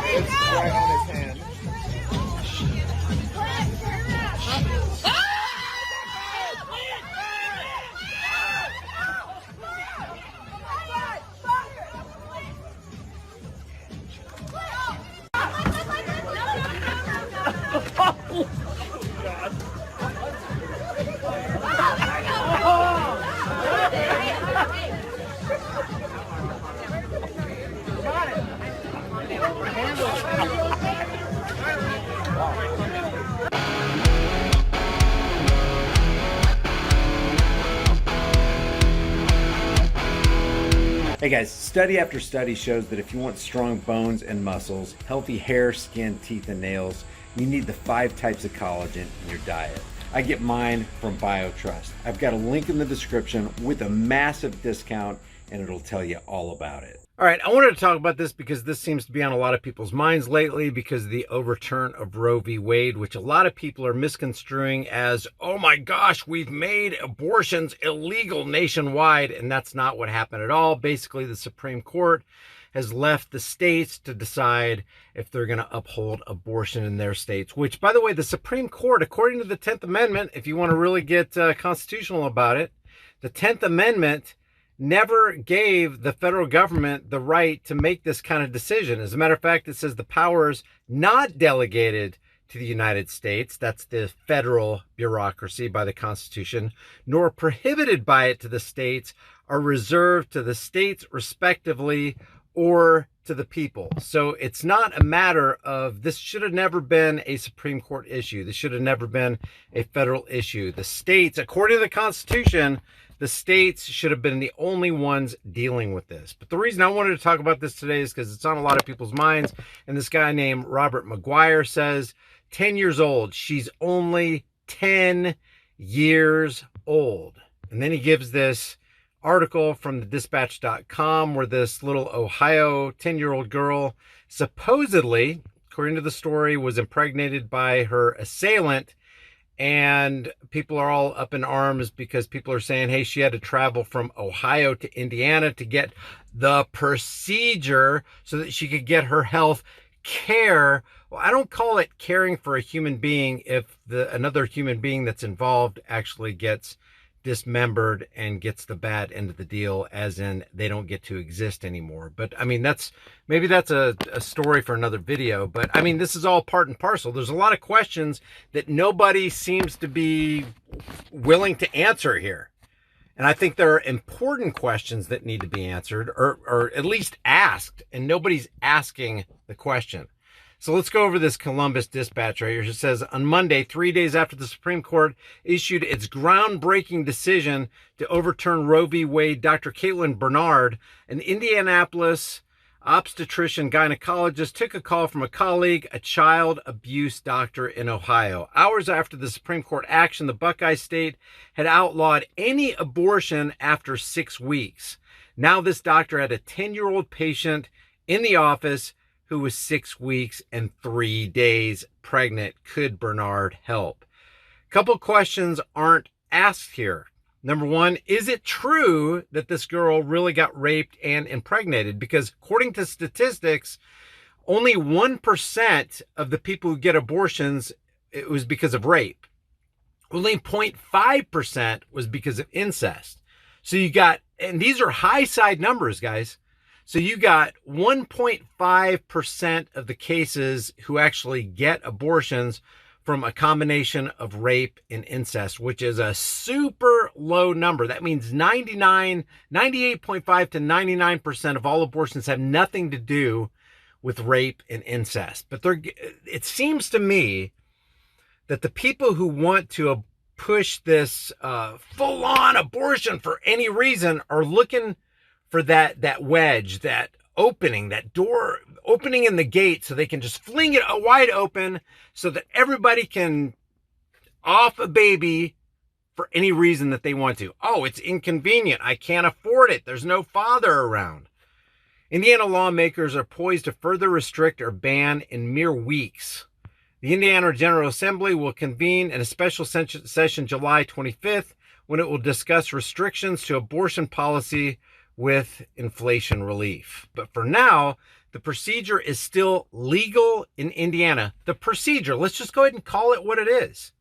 It's right on his hand. Hey guys, study after study shows that if you want strong bones and muscles, healthy hair, skin, teeth, and nails, you need the 5 types of collagen in your diet. I get mine from BioTrust. I've got a link in the description with a massive discount, and it'll tell you all about it. All right, I wanted to talk about this because this seems to be on a lot of people's minds lately because of the overturn of Roe v. Wade, which a lot of people are misconstruing as, oh my gosh, we've made abortions illegal nationwide, and that's not what happened at all. Basically, the Supreme Court has left the states to decide if they're going to uphold abortion in their states, which, by the way, the Supreme Court, according to the 10th Amendment, if you want to really get constitutional about it, the 10th Amendment never gave the federal government the right to make this kind of decision. As a matter of fact, it says the powers not delegated to the United States, that's the federal bureaucracy by the Constitution, nor prohibited by it to the states, are reserved to the states respectively or to the people. So it's not a matter of, this should have never been a Supreme Court issue. This should have never been a federal issue. The states, according to the Constitution, the states should have been the only ones dealing with this. But the reason I wanted to talk about this today is because it's on a lot of people's minds. And this guy named Robert McGuire says, 10 years old. She's only 10 years old. And then he gives this article from the dispatch.com where this little Ohio 10-year-old girl supposedly, according to the story, was impregnated by her assailant. And people are all up in arms because people are saying, hey, she had to travel from Ohio to Indiana to get the procedure so that she could get her health care. Well, I don't call it caring for a human being if another human being that's involved actually gets dismembered and gets the bad end of the deal, as in they don't get to exist anymore. But I mean, maybe that's a story for another video. But I mean, this is all part and parcel. There's a lot of questions that nobody seems to be willing to answer here. And I think there are important questions that need to be answered or at least asked, and nobody's asking the question. So let's go over this Columbus Dispatch right here. It says, on Monday, 3 days after the Supreme Court issued its groundbreaking decision to overturn Roe v. Wade, Dr. Caitlin Bernard, an Indianapolis obstetrician gynecologist, took a call from a colleague, a child abuse doctor in Ohio. Hours after the Supreme Court action, the Buckeye State had outlawed any abortion after 6 weeks. Now this doctor had a 10-year-old patient in the office who was 6 weeks and 3 days pregnant. Could Bernard help? A couple questions aren't asked here. Number one, is it true that this girl really got raped and impregnated? Because according to statistics, only 1% of the people who get abortions, it was because of rape. Only 0.5% was because of incest. So you got, and these are high side numbers, guys. So you got 1.5% of the cases who actually get abortions from a combination of rape and incest, which is a super low number. That means 98.5 to 99% of all abortions have nothing to do with rape and incest. But it seems to me that the people who want to push this full-on abortion for any reason are looking for that wedge, that opening, that door opening in the gate so they can just fling it wide open so that everybody can off a baby for any reason that they want to. Oh, it's inconvenient. I can't afford it. There's no father around. Indiana lawmakers are poised to further restrict or ban in mere weeks. The Indiana General Assembly will convene in a special session July 25th when it will discuss restrictions to abortion policy with inflation relief. But for now, the procedure is still legal in Indiana. The procedure, let's just go ahead and call it what it is.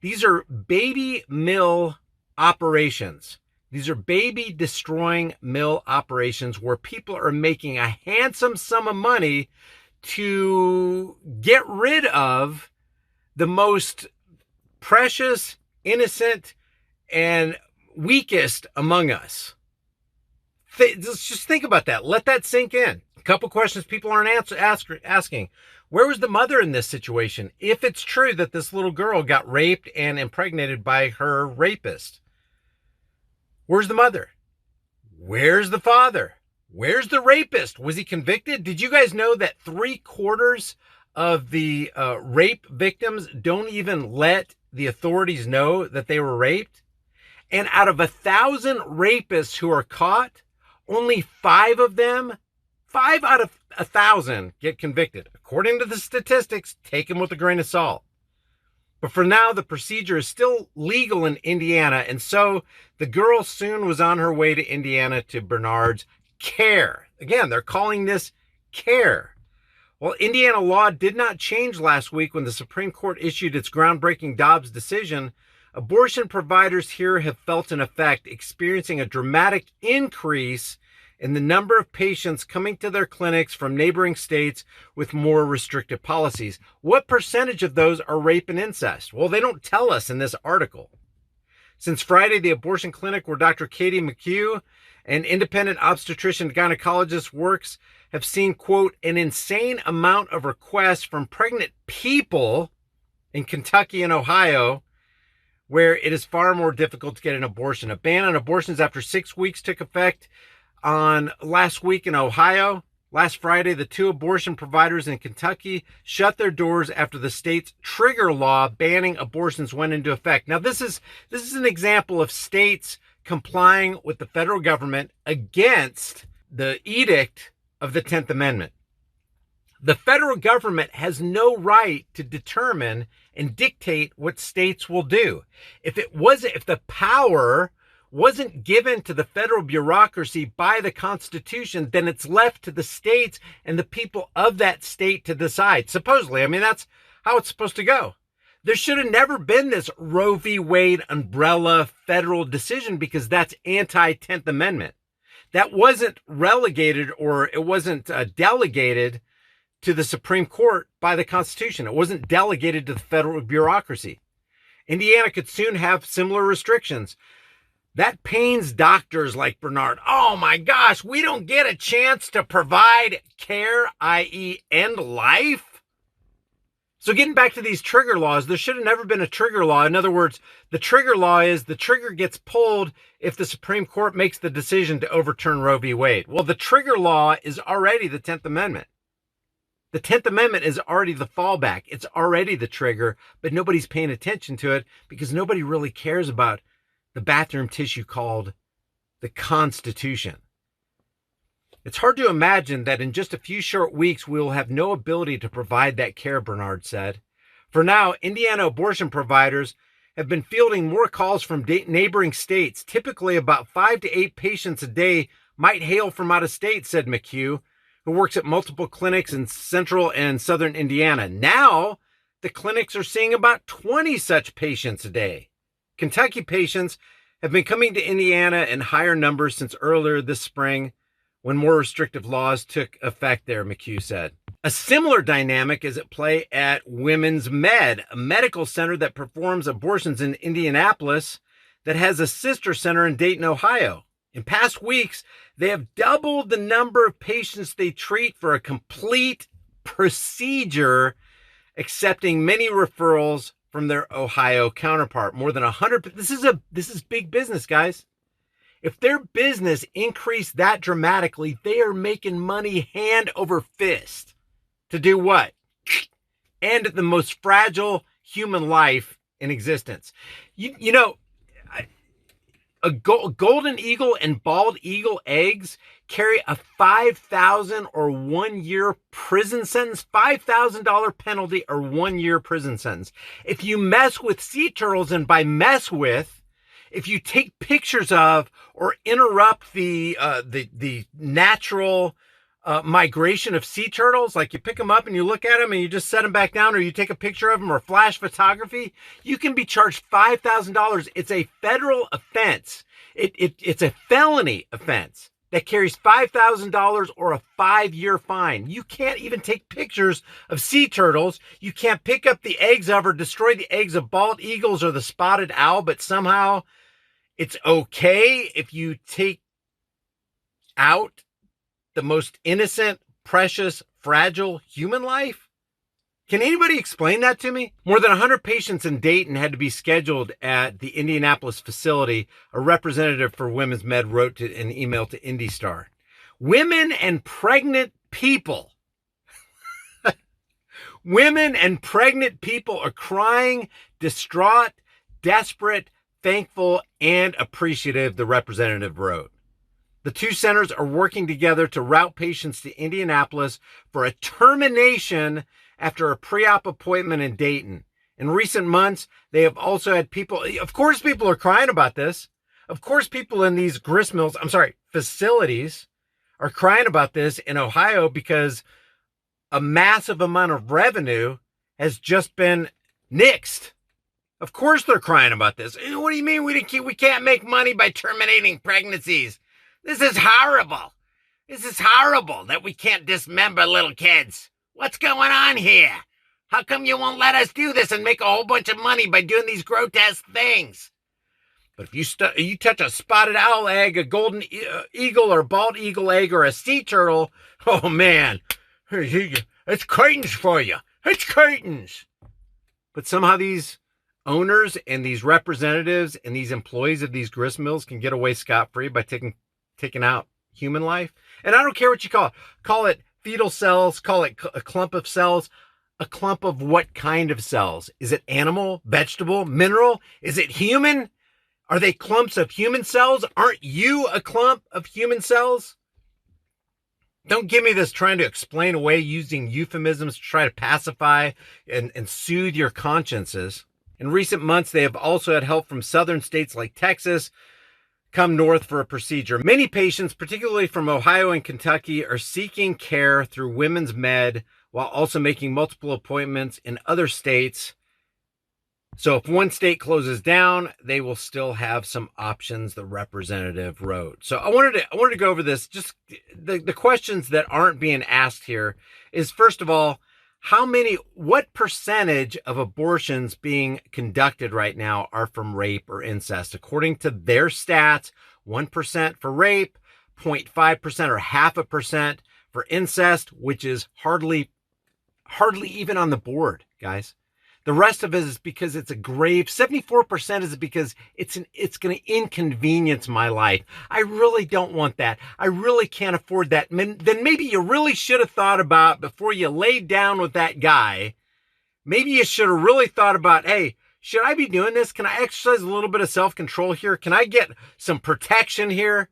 These are baby mill operations. These are baby destroying mill operations where people are making a handsome sum of money to get rid of the most precious, innocent, and weakest among us. Let's just think about that. Let that sink in. A couple questions people aren't asking. Where was the mother in this situation? If it's true that this little girl got raped and impregnated by her rapist, where's the mother? Where's the father? Where's the rapist? Was he convicted? Did you guys know that 3/4 of the rape victims don't even let the authorities know that they were raped? And out of 1,000 rapists who are caught, only 5 of them, 5 out of 1,000 get convicted. According to the statistics, take them with a grain of salt. But for now, the procedure is still legal in Indiana. And so the girl soon was on her way to Indiana to Bernard's care. Again, they're calling this care. Well, Indiana law did not change last week when the Supreme Court issued its groundbreaking Dobbs decision. Abortion providers here have felt an effect, experiencing a dramatic increase in the number of patients coming to their clinics from neighboring states with more restrictive policies. What percentage of those are rape and incest? Well, they don't tell us in this article. Since Friday, the abortion clinic where Dr. Katie McHugh, an independent obstetrician gynecologist, works, have seen, quote, an insane amount of requests from pregnant people in Kentucky and Ohio, where it is far more difficult to get an abortion. A ban on abortions after 6 weeks took effect on last week in Ohio. Last Friday, the 2 abortion providers in Kentucky shut their doors after the state's trigger law banning abortions went into effect. Now, this is an example of states complying with the federal government against the edict of the 10th Amendment. The federal government has no right to determine and dictate what states will do. If the power wasn't given to the federal bureaucracy by the Constitution, then it's left to the states and the people of that state to decide. Supposedly, I mean, that's how it's supposed to go. There should have never been this Roe v. Wade umbrella federal decision because that's anti-10th Amendment. That wasn't relegated or it wasn't delegated to the Supreme Court by the Constitution. It wasn't delegated to the federal bureaucracy. Indiana could soon have similar restrictions. That pains doctors like Bernard. Oh my gosh, we don't get a chance to provide care, i.e. end life. So getting back to these trigger laws, there should have never been a trigger law. In other words, the trigger law is the trigger gets pulled if the Supreme Court makes the decision to overturn Roe v. Wade. Well, the trigger law is already the 10th Amendment. The 10th Amendment is already the fallback. It's already the trigger, but nobody's paying attention to it because nobody really cares about the bathroom tissue called the Constitution. It's hard to imagine that in just a few short weeks, we will have no ability to provide that care, Bernard said. For now, Indiana abortion providers have been fielding more calls from neighboring states. Typically, about 5 to 8 patients a day might hail from out of state, said McHugh, who works at multiple clinics in central and southern Indiana. Now, the clinics are seeing about 20 such patients a day. Kentucky patients have been coming to Indiana in higher numbers since earlier this spring when more restrictive laws took effect there, McHugh said. A similar dynamic is at play at Women's Med, a medical center that performs abortions in Indianapolis that has a sister center in Dayton, Ohio. In past weeks, they have doubled the number of patients they treat for a complete procedure, accepting many referrals from their Ohio counterpart. More than 100. This is big business, guys. If their business increased that dramatically, they are making money hand over fist. To do what? End the most fragile human life in existence. You know, a golden eagle and bald eagle eggs carry a $5,000 or 1 year prison sentence, $5,000 penalty or 1 year prison sentence. If you mess with sea turtles, and by mess with, if you take pictures of or interrupt the natural migration of sea turtles, like you pick them up and you look at them and you just set them back down, or you take a picture of them, or flash photography, you can be charged $5,000. It's a federal offense. It's a felony offense that carries $5,000 or a 5-year fine. You can't even take pictures of sea turtles. You can't pick up the eggs of or destroy the eggs of bald eagles or the spotted owl, but somehow it's okay if you take out the most innocent, precious, fragile human life? Can anybody explain that to me? More than 100 patients in Dayton had to be scheduled at the Indianapolis facility. A representative for Women's Med wrote an email to IndyStar. Women and pregnant people. Women and pregnant people are crying, distraught, desperate, thankful, and appreciative, the representative wrote. The two centers are working together to route patients to Indianapolis for a termination after a pre-op appointment in Dayton. In recent months, they have also had people, of course people are crying about this. Of course people in these facilities are crying about this in Ohio because a massive amount of revenue has just been nixed. Of course they're crying about this. What do you mean we can't make money by terminating pregnancies? This is horrible. This is horrible that we can't dismember little kids. What's going on here? How come you won't let us do this and make a whole bunch of money by doing these grotesque things? But if you touch a spotted owl egg, a golden eagle or bald eagle egg, or a sea turtle, oh man, it's curtains for you. It's curtains. But somehow these owners and these representatives and these employees of these grist mills can get away scot-free by taking out human life. And I don't care what you call it. Call it fetal cells, call it a clump of cells. A clump of what kind of cells? Is it animal, vegetable, mineral? Is it human? Are they clumps of human cells? Aren't you a clump of human cells? Don't give me this trying to explain away using euphemisms to try to pacify and soothe your consciences. In recent months, they have also had help from southern states like Texas come north for a procedure. Many patients, particularly from Ohio and Kentucky, are seeking care through Women's Med while also making multiple appointments in other states. So if one state closes down, they will still have some options, the representative wrote. So I wanted to go over this. Just the questions that aren't being asked here is, first of all, what percentage of abortions being conducted right now are from rape or incest? According to their stats, 1% for rape, 0.5% or 0.5% for incest, which is hardly even on the board, guys. The rest of it is because it's a grave. 74% is because it's going to inconvenience my life. I really don't want that. I really can't afford that. Then maybe you really should have thought about, before you laid down with that guy, maybe you should have really thought about, hey, should I be doing this? Can I exercise a little bit of self-control here? Can I get some protection here?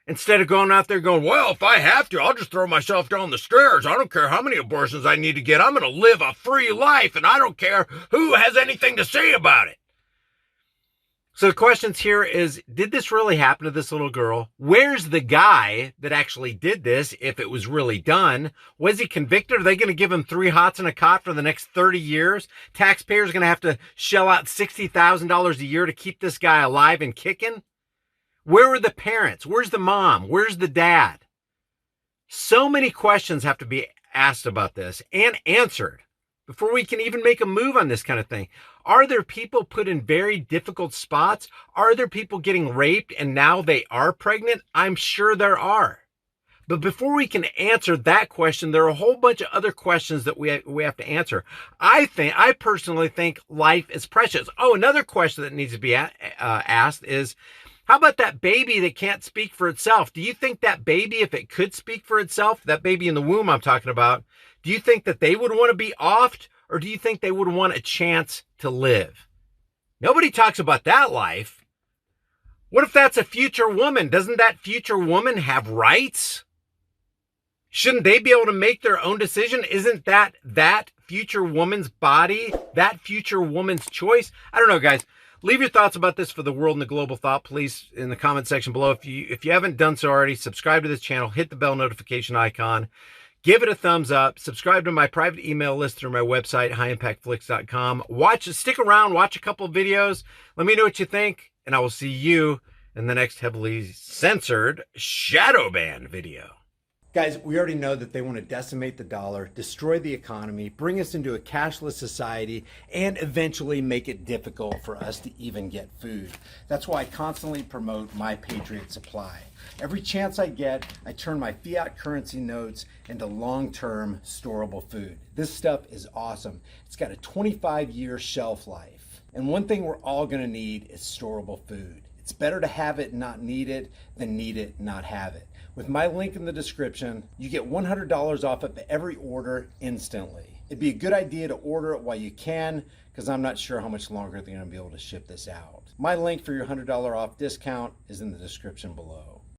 Instead of going out there going, well, if I have to, I'll just throw myself down the stairs. I don't care how many abortions I need to get. I'm going to live a free life, and I don't care who has anything to say about it. So the questions here is, did this really happen to this little girl? Where's the guy that actually did this, if it was really done? Was he convicted? Are they going to give him 3 hots and a cot for the next 30 years? Taxpayers are going to have to shell out $60,000 a year to keep this guy alive and kicking? Where are the parents? Where's the mom? Where's the dad? So many questions have to be asked about this and answered before we can even make a move on this kind of thing. Are there people put in very difficult spots? Are there people getting raped and now they are pregnant? I'm sure there are. But before we can answer that question, there are a whole bunch of other questions that we have to answer. I personally think life is precious. Oh, another question that needs to be asked is, how about that baby that can't speak for itself? Do you think that baby, if it could speak for itself, that baby in the womb I'm talking about, do you think that they would want to be offed, or do you think they would want a chance to live? Nobody talks about that life. What if that's a future woman? Doesn't that future woman have rights? Shouldn't they be able to make their own decision? Isn't that future woman's body, that future woman's choice? I don't know, guys. Leave your thoughts about this for the world and the global thought, please, in the comment section below. If you haven't done so already, subscribe to this channel, hit the bell notification icon, give it a thumbs up, subscribe to my private email list through my website, highimpactflix.com. Stick around, watch a couple of videos. Let me know what you think, and I will see you in the next heavily censored shadow ban video. Guys, we already know that they want to decimate the dollar, destroy the economy, bring us into a cashless society, and eventually make it difficult for us to even get food. That's why I constantly promote My Patriot Supply. Every chance I get, I turn my fiat currency notes into long-term storable food. This stuff is awesome. It's got a 25-year shelf life. And one thing we're all going to need is storable food. It's better to have it and not need it than need it and not have it. With my link in the description, you get $100 off of every order instantly. It'd be a good idea to order it while you can, because I'm not sure how much longer they're going to be able to ship this out. My link for your $100 off discount is in the description below.